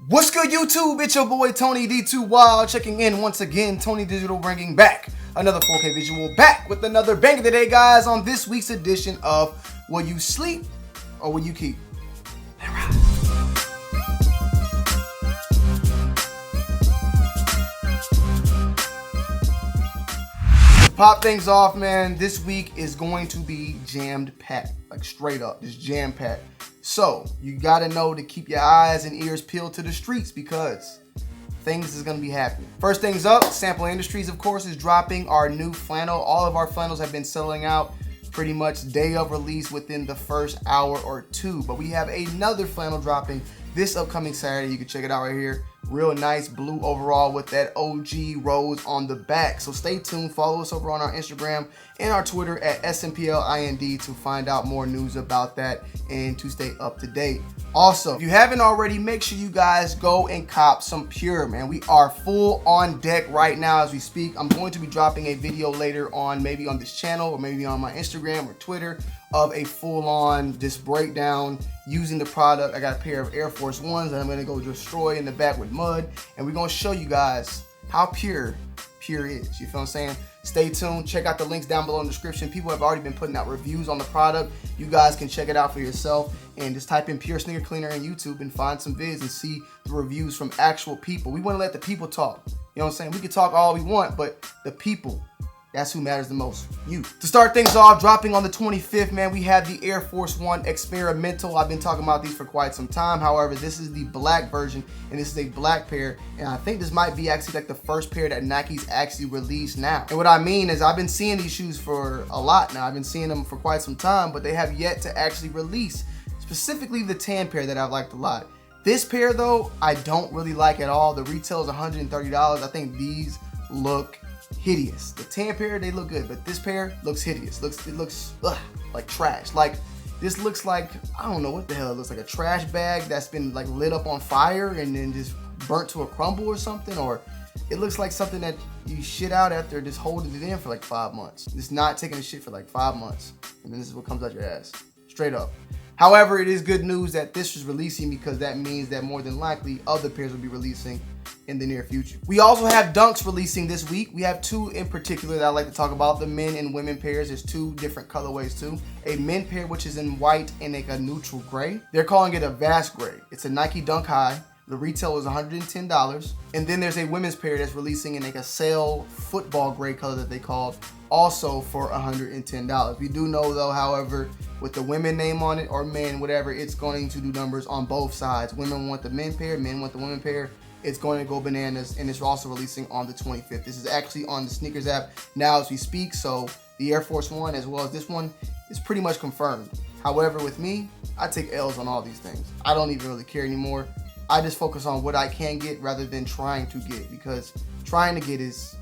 What's good, YouTube? It's your boy Tony D2 Wild checking in once again. Tony Digital bringing back another 4K visual, back with another banger today, guys, on this week's edition of Will You Sleep or Will You Keep? Pop things off, man. This week is going to be jammed packed, like straight up, just jam packed. So you gotta know to keep your eyes and ears peeled to the streets because things is gonna be happening. First things up, Sample Industries, of course, is dropping our new flannel. All of our flannels have been selling out pretty much day of release within the first hour or two. But we have another flannel dropping this upcoming Saturday. You can check it out right here. Real nice blue overall with that OG rose on the back. So stay tuned. Follow us over on our Instagram and our Twitter at SMPLIND to find out more news about that and to stay up to date. Also, if you haven't already, make sure you guys go and cop some Pure, man. We are full on deck right now as we speak. I'm going to be dropping a video later on, maybe on this channel or maybe on my Instagram or Twitter, of a full-on just breakdown using the product. I got a pair of Air Force Ones that I'm gonna go destroy in the back with mud, and we're gonna show you guys how pure is. You feel what I'm saying? Stay tuned. Check out the links down below in the description. People have already been putting out reviews on the product. You guys can check it out for yourself and just type in Pure Sneaker Cleaner in YouTube and find some vids and see the reviews from actual people. We want to let the people talk. You know what I'm saying? We can talk all we want, but the people, that's who matters the most, you. To start things off, dropping on the 25th, man, we have the Air Force One Experimental. I've been talking about these for quite some time. However, this is the black version, and this is a black pair. And I think this might be actually like the first pair that Nike's actually released now. And what I mean is I've been seeing these shoes for a lot now. I've been seeing them for quite some time, but they have yet to actually release, specifically the tan pair that I've liked a lot. This pair, though, I don't really like at all. The retail is $130. I think these look hideous. The tan pair, they look good, but this pair looks hideous. It looks like trash. Like, this looks like, I don't know what the hell it looks like, a trash bag that's been like lit up on fire and then just burnt to a crumble or something, or it looks like something that you shit out after just holding it in for like 5 months. Just not taking a shit for like 5 months, and then this is what comes out your ass, straight up. However, it is good news that this is releasing because that means that more than likely other pairs will be releasing in the near future. We also have Dunks releasing this week. We have two in particular that I like to talk about, the men and women pairs. There's two different colorways too. A men pair, which is in white and like a neutral gray. They're calling it a vast gray. It's a Nike Dunk High. The retail is $110. And then there's a women's pair that's releasing in like a sail football gray color that they called, also for $110. We do know though, however, with the women name on it or men, whatever, it's going to do numbers on both sides. Women want the men pair, men want the women pair. It's going to go bananas, and it's also releasing on the 25th. This is actually on the sneakers app now as we speak, so the Air Force One as well as this one is pretty much confirmed. However, with me, I take L's on all these things. I don't even really care anymore. I just focus on what I can get rather than trying to get, because trying to get is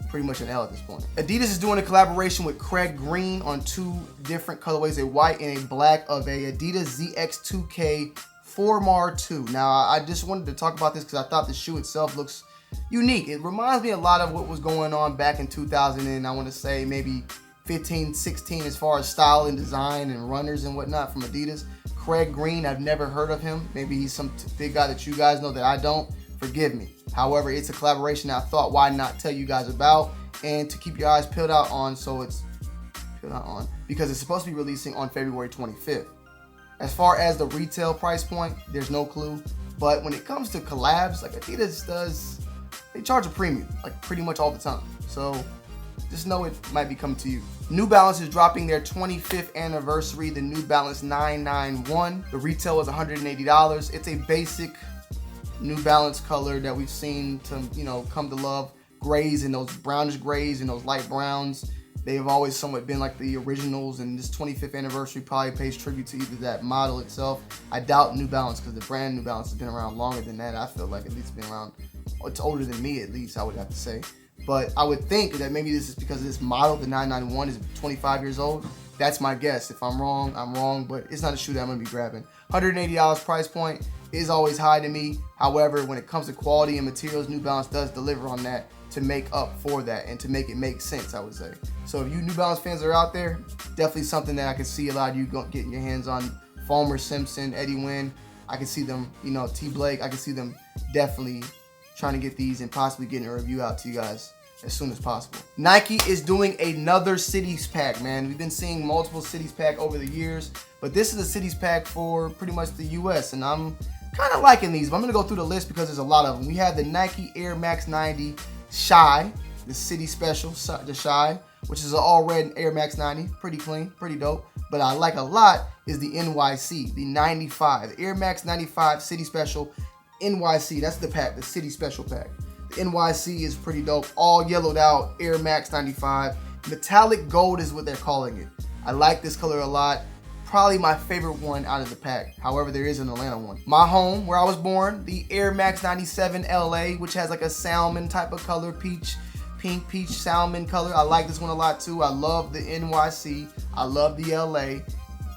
pretty much an L at this point. Adidas is doing a collaboration with Craig Green on two different colorways, a white and a black, of a Adidas ZX2K Formar 2. Now, I just wanted to talk about this because I thought the shoe itself looks unique. It reminds me a lot of what was going on back in 2000 and I want to say maybe 15, 16 as far as style and design and runners and whatnot from Adidas. Craig Green, I've never heard of him. Maybe he's some big guy that you guys know that I don't. Forgive me. However, it's a collaboration that I thought why not tell you guys about and to keep your eyes peeled out on, so it's peeled out on because it's supposed to be releasing on February 25th. As far as the retail price point, there's no clue. But when it comes to collabs, like Adidas does, they charge a premium, like pretty much all the time. So just know it might be coming to you. New Balance is dropping their 25th anniversary, the New Balance 991. The retail is $180. It's a basic New Balance color that we've seen to, you know, come to love. Grays and those brownish grays and those light browns. They have always somewhat been like the originals, and this 25th anniversary probably pays tribute to either that model itself. I doubt New Balance, because the brand New Balance has been around longer than that. I feel like at least been around, it's older than me at least, I would have to say. But I would think that maybe this is because of this model, the 991 is 25 years old. That's my guess. If I'm wrong, I'm wrong, but it's not a shoe that I'm gonna be grabbing. $180 price point is always high to me. However, when it comes to quality and materials, New Balance does deliver on that to make up for that and to make it make sense, I would say. So if you New Balance fans are out there, definitely something that I can see a lot of you getting your hands on. Fulmer Simpson, Eddie Wynn, I can see them, you know, T. Blake, I can see them definitely trying to get these and possibly getting a review out to you guys as soon as possible. Nike is doing another cities pack, man. We've been seeing multiple cities pack over the years, but this is a cities pack for pretty much the US, and I'm kind of liking these. But I'm gonna go through the list because there's a lot of them. We have the Nike Air Max 90 Shy, the city special, the Shy, which is an all red Air Max 90, pretty clean, pretty dope. But I like a lot is the NYC, the 95, the Air Max 95 city special NYC. That's the pack, the city special pack. The NYC is pretty dope, all yellowed out Air Max 95. Metallic gold is what they're calling it. I like this color a lot. Probably my favorite one out of the pack. However, there is an Atlanta one. My home, where I was born, the Air Max 97 LA, which has like a salmon type of color, pink peach salmon color. I like this one a lot too. I love the NYC. I love the LA.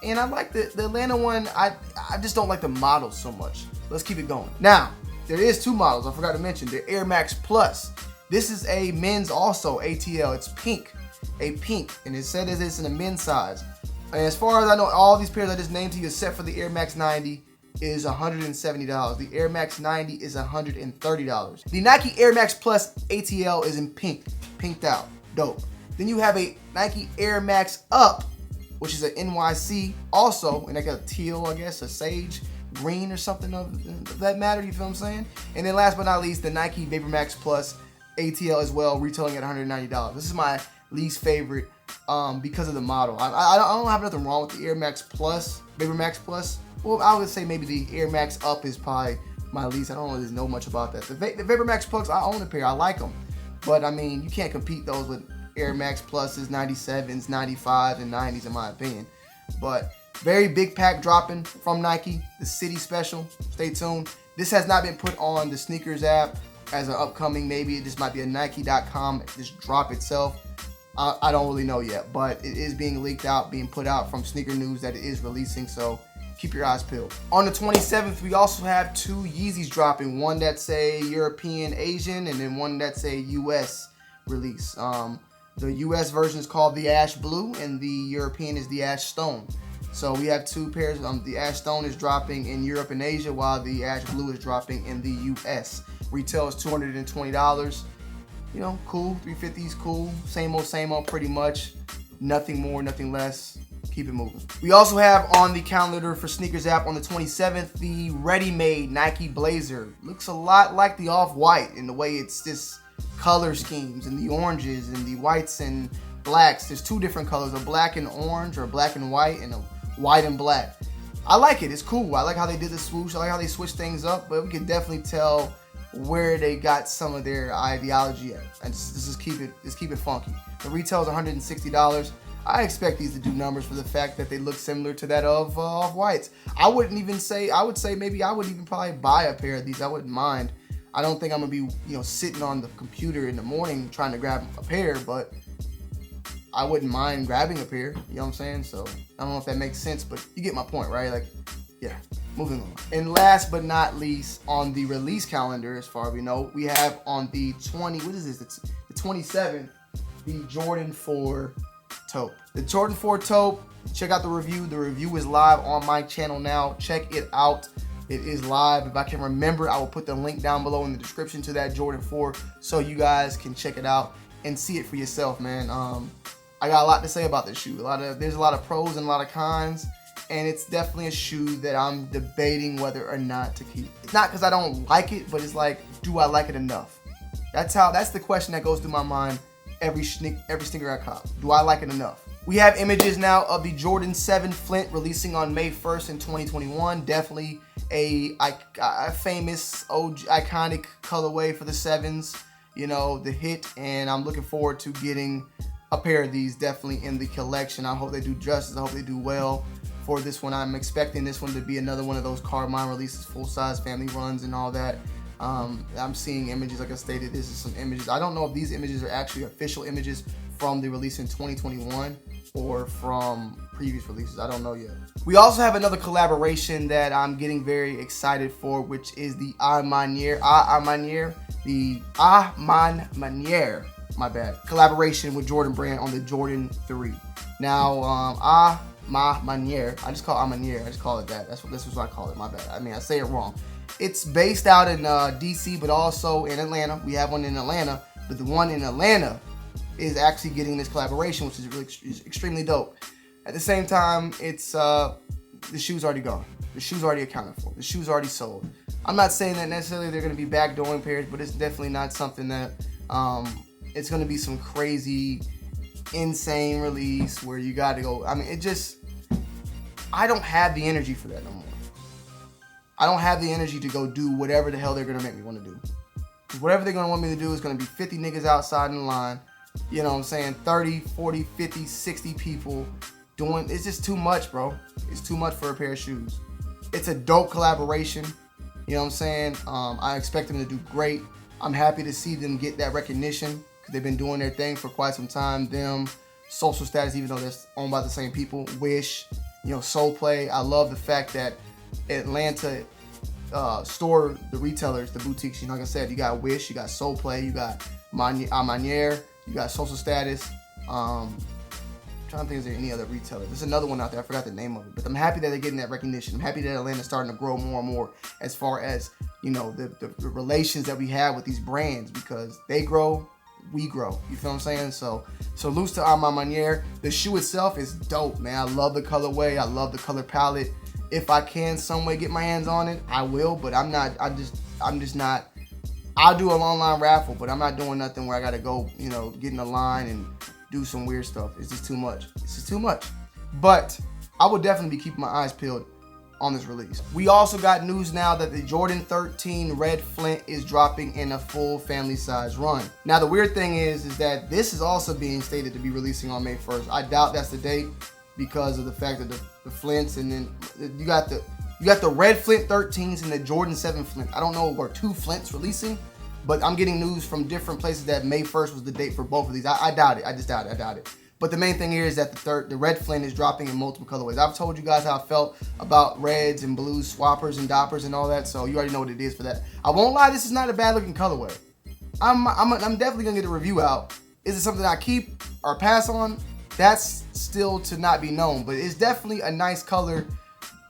And I like the Atlanta one. I just don't like the models so much. Let's keep it going. Now, there is two models I forgot to mention. The Air Max Plus. This is a men's also ATL. It's pink, a pink, and it said it's in a men's size. And as far as I know, all these pairs I just named to you, except for the Air Max 90, is $170. The Air Max 90 is $130. The Nike Air Max Plus ATL is in pink, pinked out, dope. Then you have a Nike Air Max Up, which is an NYC also, and like a teal, I guess, a sage green or something of that matter, you feel what I'm saying? And then last but not least, the Nike Vapor Max Plus ATL as well, retailing at $190. This is my least favorite because of the model. I don't have nothing wrong with the Air Max Plus, Vapor Max Plus. Well, I would say maybe the Air Max Up is probably my least. I don't really know much about that. The Vapor Max Plus, I own a pair. I like them. But, I mean, you can't compete those with Air Max Pluses, 97s, 95s, and 90s in my opinion. But very big pack dropping from Nike, the City Special. Stay tuned. This has not been put on the sneakers app as an upcoming. Maybe it just might be a Nike.com just drop itself. I don't really know yet, but it is being leaked out, being put out from Sneaker News that it is releasing, so keep your eyes peeled. On the 27th, we also have two Yeezys dropping. One that's a European Asian, and then one that's a US release. The US version is called the Ash Blue, and the European is the Ash Stone. So we have two pairs. The Ash Stone is dropping in Europe and Asia, while the Ash Blue is dropping in the US. Retail is $220. You know, cool. 350 is cool. Same old, pretty much. Nothing more, nothing less. Keep it moving. We also have on the calendar for Sneakers app on the 27th, the ready-made Nike Blazer. Looks a lot like the Off-White in the way it's just color schemes and the oranges and the whites and blacks. There's two different colors, a black and orange or black and white and a white and black. I like it. It's cool. I like how they did the swoosh. I like how they switched things up, but we can definitely tell where they got some of their ideology at. And just keep it funky. The retail is $160. I expect these to do numbers for the fact that they look similar to that of Off-Whites. I would say maybe I would even probably buy a pair of these. I wouldn't mind. I don't think I'm gonna be, sitting on the computer in the morning trying to grab a pair, but I wouldn't mind grabbing a pair. You know what I'm saying? So I don't know if that makes sense, but you get my point, right? Like, yeah. Moving on. And last but not least, on the release calendar, as far as we know, we have on the 27th, the Jordan 4 Taupe. The Jordan 4 Taupe, check out the review. The review is live on my channel now. Check it out. It is live. If I can remember, I will put the link down below in the description to that Jordan 4 so you guys can check it out and see it for yourself, man. I got a lot to say about this shoe. There's a lot of pros and a lot of cons. And it's definitely a shoe that I'm debating whether or not to keep. It's not because I don't like it, but it's like, do I like it enough? That's the question that goes through my mind every sneaker I cop. Do I like it enough? We have images now of the Jordan 7 Flint releasing on May 1st in 2021. Definitely a famous, iconic colorway for the 7s. The hit, and I'm looking forward to getting a pair of these definitely in the collection. I hope they do justice. I hope they do well. For this one, I'm expecting this one to be another one of those Carmine releases, full-size family runs and all that. I'm seeing images, like I stated, this is some images. I don't know if these images are actually official images from the release in 2021 or from previous releases. I don't know yet. We also have another collaboration that I'm getting very excited for, which is the Maniere, my bad, collaboration with Jordan Brand on the Jordan 3. Now, Maniere. I just call it Maniere. I just call it that. This is what I call it. My bad. I mean, I say it wrong. It's based out in DC, but also in Atlanta. We have one in Atlanta, but the one in Atlanta is actually getting this collaboration, which is really extremely dope. At the same time, it's the shoe's already gone. The shoe's already accounted for. The shoe's already sold. I'm not saying that necessarily they're going to be backdooring pairs, but it's definitely not something that it's going to be some crazy, insane release where you got to go. I mean, I don't have the energy for that no more. I don't have the energy to go do whatever the hell they're going to make me want to do. Because whatever they're going to want me to do is going to be 50 niggas outside in the line. You know what I'm saying? 30, 40, 50, 60 people doing, it's just too much, bro. It's too much for a pair of shoes. It's a dope collaboration. You know what I'm saying? I expect them to do great. I'm happy to see them get that recognition because they've been doing their thing for quite some time. Them, Social Status, even though they're owned by the same people, Wish, you know, Soul Play. I love the fact that Atlanta store, the retailers, the boutiques, you know, like I said, you got Wish, you got Soul Play, you got Maniere, you got Social Status. I'm trying to think, is there any other retailer? There's another one out there, I forgot the name of it. But I'm happy that they're getting that recognition. I'm happy that Atlanta's starting to grow more and more as far as, you know, the relations that we have with these brands, because they grow, we grow. You feel what I'm saying? So salutes to Maniere. The shoe itself is dope, man. I love the colorway. I love the color palette. If I can some way get my hands on it, I will, but I'm just not. I'll do an online raffle, but I'm not doing nothing where I gotta go, you know, get in a line and do some weird stuff. It's just too much. It's just too much. But I will definitely be keeping my eyes peeled on this release. We also got news now that the Jordan 13 Red Flint is dropping in a full family size run. Now the weird thing is that this is also being stated to be releasing on May 1st. I doubt that's the date, because of the fact that the Flints, and then you got the Red Flint 13s and the Jordan 7 Flint. I don't know where two Flints releasing, but I'm getting news from different places that May 1st was the date for both of these. I doubt it. I just doubt it. I doubt it. But the main thing here is that the Red Flint is dropping in multiple colorways. I've told you guys how I felt about reds and blues, swappers and doppers and all that, so you already know what it is for that. I won't lie, this is not a bad looking colorway. I'm definitely gonna get a review out. Is it something I keep or pass on? That's still to not be known, but it's definitely a nice color.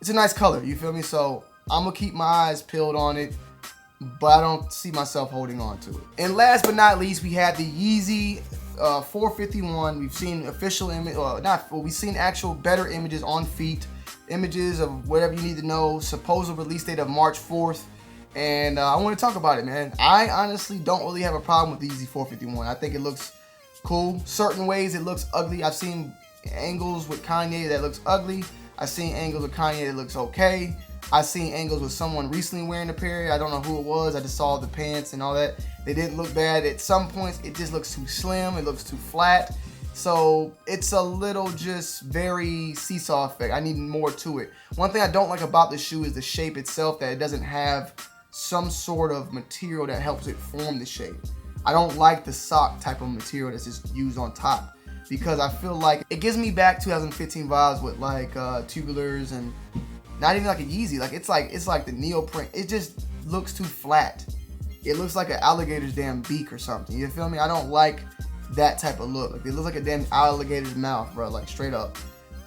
It's a nice color, you feel me? So I'm gonna keep my eyes peeled on it, but I don't see myself holding on to it. And last but not least, we had the Yeezy 451. We've seen official image, we've seen actual better images on feet, images of whatever you need to know, supposed release date of March 4th. And I want to talk about it, man. I honestly don't really have a problem with the Yeezy 451. I think it looks cool. Certain ways it looks ugly. I've seen angles with Kanye that looks ugly. I've seen angles with Kanye that looks okay. I've seen angles with someone recently wearing a pair. I don't know who it was. I just saw the pants and all that. They didn't look bad. At some points, it just looks too slim. It looks too flat. So it's a little just very seesaw effect. I need more to it. One thing I don't like about the shoe is the shape itself, that it doesn't have some sort of material that helps it form the shape. I don't like the sock type of material that's just used on top, because I feel like it gives me back 2015 vibes with like tubulars, and not even like a Yeezy. Like it's like the neoprene. It just looks too flat. It looks like an alligator's damn beak or something. You feel me? I don't like that type of look. Like it looks like a damn alligator's mouth, bro. Like straight up.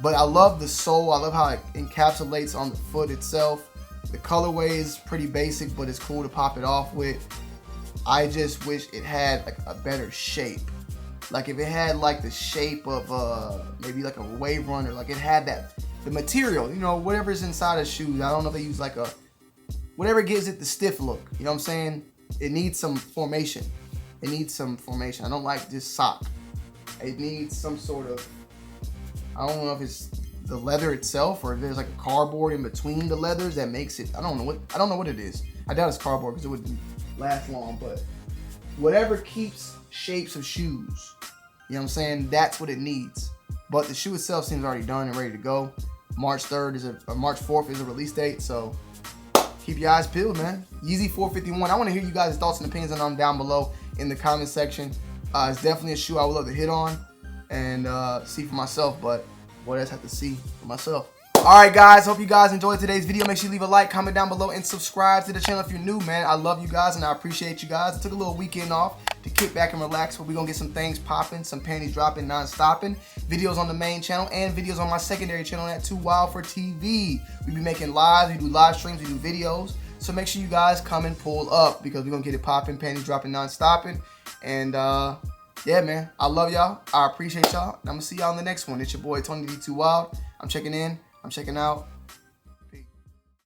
But I love the sole. I love how it encapsulates on the foot itself. The colorway is pretty basic, but it's cool to pop it off with. I just wish it had like a better shape. Like if it had like the shape of maybe like a Wave Runner, like it had the material, you know, whatever's inside of shoes. I don't know if they use like whatever gives it the stiff look. You know what I'm saying? It needs some formation. It needs some formation. I don't like this sock. It needs some sort of, I don't know if it's the leather itself or if there's like a cardboard in between the leathers that makes it. I don't know what it is. I doubt it's cardboard because it wouldn't last long, but whatever keeps shapes of shoes, you know what I'm saying, that's what it needs. But the shoe itself seems already done and ready to go. March 3rd is March 4th is a release date, so keep your eyes peeled, man. Yeezy 451. I want to hear you guys' thoughts and opinions on them down below in the comment section. It's definitely a shoe I would love to hit on and see for myself, but what else I have to see for myself. Alright guys, hope you guys enjoyed today's video. Make sure you leave a like, comment down below, and subscribe to the channel if you're new, man. I love you guys and I appreciate you guys. I took a little weekend off to kick back and relax, but we're going to get some things popping, some panties dropping, non-stopping. Videos on the main channel and videos on my secondary channel at Too Wild for TV. We be making lives, we do live streams, we do videos. So make sure you guys come and pull up because we're going to get it popping, panties dropping, non-stopping. And yeah, man, I love y'all. I appreciate y'all. And I'm going to see y'all in the next one. It's your boy, Tony D2 Wild. I'm checking in. I'm checking out.